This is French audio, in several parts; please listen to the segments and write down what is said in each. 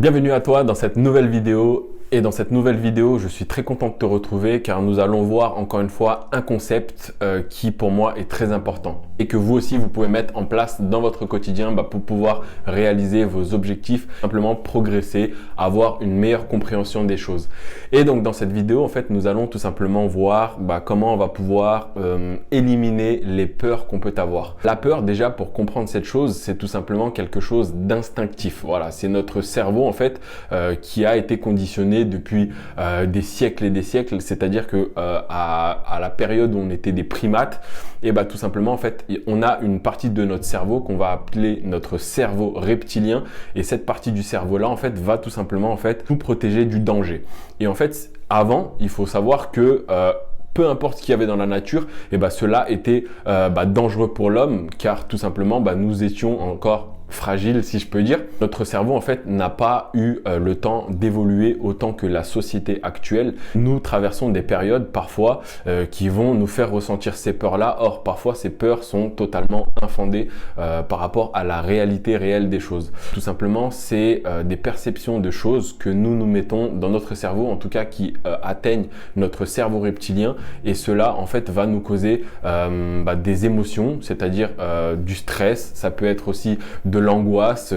Bienvenue à toi dans cette nouvelle vidéo. Et dans cette nouvelle vidéo, je suis très content de te retrouver car nous allons voir encore une fois un concept qui pour moi est très important et que vous aussi vous pouvez mettre en place dans votre quotidien pour pouvoir réaliser vos objectifs, simplement progresser, avoir une meilleure compréhension des choses. Et donc dans cette vidéo, en fait, nous allons tout simplement voir comment on va pouvoir éliminer les peurs qu'on peut avoir. La peur, déjà, pour comprendre cette chose, c'est tout simplement quelque chose d'instinctif. Voilà, c'est notre cerveau en fait qui a été conditionné depuis des siècles et des siècles, c'est-à-dire que à la période où on était des primates, et tout simplement en fait on a une partie de notre cerveau qu'on va appeler notre cerveau reptilien, et cette partie du cerveau là en fait va tout simplement en fait nous protéger du danger. Et en fait avant, il faut savoir que peu importe ce qu'il y avait dans la nature, cela était dangereux pour l'homme, car tout simplement nous étions encore fragile, si je peux dire. Notre cerveau en fait n'a pas eu le temps d'évoluer autant que la société actuelle. Nous traversons des périodes parfois qui vont nous faire ressentir ces peurs-là. Or parfois ces peurs sont totalement infondées par rapport à la réalité réelle des choses. Tout simplement, c'est des perceptions de choses que nous mettons dans notre cerveau, en tout cas qui atteignent notre cerveau reptilien, et cela en fait va nous causer des émotions, c'est-à-dire du stress. Ça peut être aussi de l'angoisse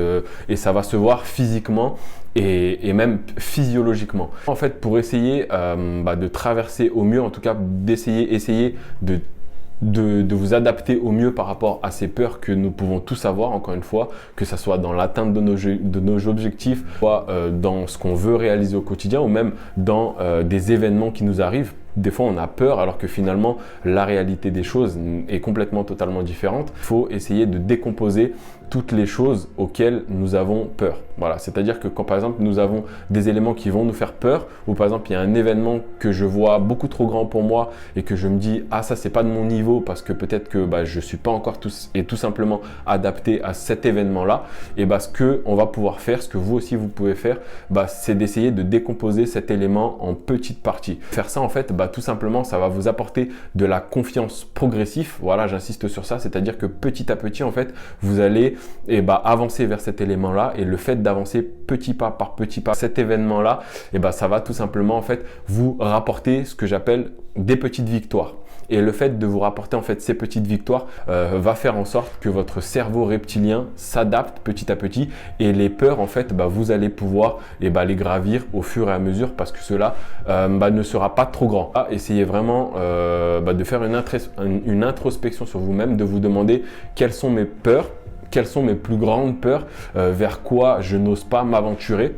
et ça va se voir physiquement et même physiologiquement. En fait, pour essayer de traverser au mieux, en tout cas essayer de vous adapter au mieux par rapport à ces peurs que nous pouvons tous avoir, encore une fois, que ce soit dans l'atteinte de nos objectifs, soit dans ce qu'on veut réaliser au quotidien, ou même dans des événements qui nous arrivent. Des fois, on a peur alors que finalement, la réalité des choses est complètement totalement différente. Il faut essayer de décomposer toutes les choses auxquelles nous avons peur. Voilà, c'est-à-dire que quand par exemple, nous avons des éléments qui vont nous faire peur, ou par exemple, il y a un événement que je vois beaucoup trop grand pour moi et que je me dis « Ah, ça, c'est pas de mon niveau parce que peut-être que je suis pas encore tout simplement adapté à cet événement-là. » Et ce qu'on va pouvoir faire, ce que vous aussi vous pouvez faire, c'est d'essayer de décomposer cet élément en petites parties. Faire ça, en fait, tout simplement, ça va vous apporter de la confiance progressive. Voilà, j'insiste sur ça, c'est-à-dire que petit à petit, en fait, vous allez avancer vers cet élément-là, et le fait d'avancer petit pas par petit pas cet événement-là, ça va tout simplement en fait vous rapporter ce que j'appelle des petites victoires. Et le fait de vous rapporter en fait ces petites victoires va faire en sorte que votre cerveau reptilien s'adapte petit à petit, et les peurs en fait vous allez pouvoir les gravir au fur et à mesure, parce que cela ne sera pas trop grand. Essayez vraiment de faire une introspection sur vous-même, de vous demander quelles sont mes peurs, quelles sont mes plus grandes peurs, vers quoi je n'ose pas m'aventurer,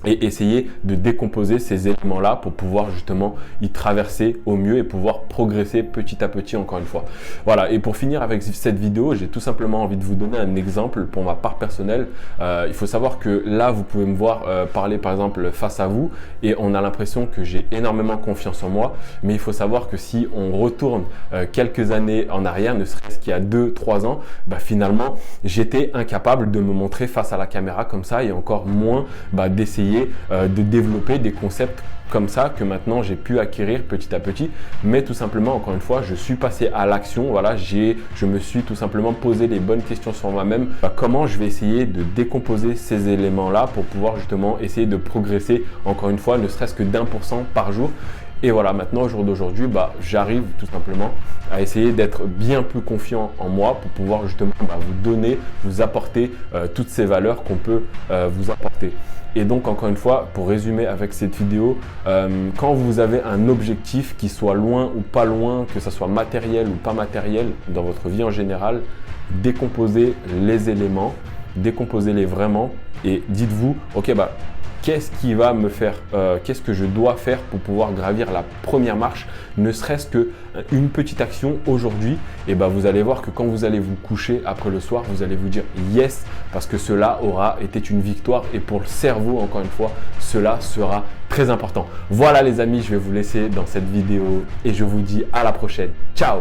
et essayer de décomposer ces éléments-là pour pouvoir justement y traverser au mieux et pouvoir progresser petit à petit, encore une fois. Voilà, et pour finir avec cette vidéo, j'ai tout simplement envie de vous donner un exemple pour ma part personnelle. Il faut savoir que là, vous pouvez me voir parler par exemple face à vous, et on a l'impression que j'ai énormément confiance en moi, mais il faut savoir que si on retourne quelques années en arrière, ne serait-ce qu'il y a 2-3 ans, finalement, j'étais incapable de me montrer face à la caméra comme ça, et encore moins d'essayer de développer des concepts comme ça que maintenant j'ai pu acquérir petit à petit. Mais tout simplement, encore une fois, je suis passé à l'action. Voilà, je me suis tout simplement posé les bonnes questions sur moi-même. Comment je vais essayer de décomposer ces éléments-là pour pouvoir justement essayer de progresser, encore une fois, ne serait-ce que d'1% par jour. Et voilà, maintenant, au jour d'aujourd'hui, j'arrive tout simplement à essayer d'être bien plus confiant en moi pour pouvoir justement vous donner, vous apporter toutes ces valeurs qu'on peut vous apporter. Et donc, encore une fois, pour résumer avec cette vidéo, quand vous avez un objectif qui soit loin ou pas loin, que ce soit matériel ou pas matériel dans votre vie en général, décomposez les éléments, décomposez-les vraiment, et dites-vous, ok, qu'est-ce qui va me faire, qu'est-ce que je dois faire pour pouvoir gravir la première marche, ne serait-ce qu'une petite action aujourd'hui, et vous allez voir que quand vous allez vous coucher après le soir, vous allez vous dire yes, parce que cela aura été une victoire, et pour le cerveau, encore une fois, cela sera très important. Voilà les amis, je vais vous laisser dans cette vidéo et je vous dis à la prochaine. Ciao!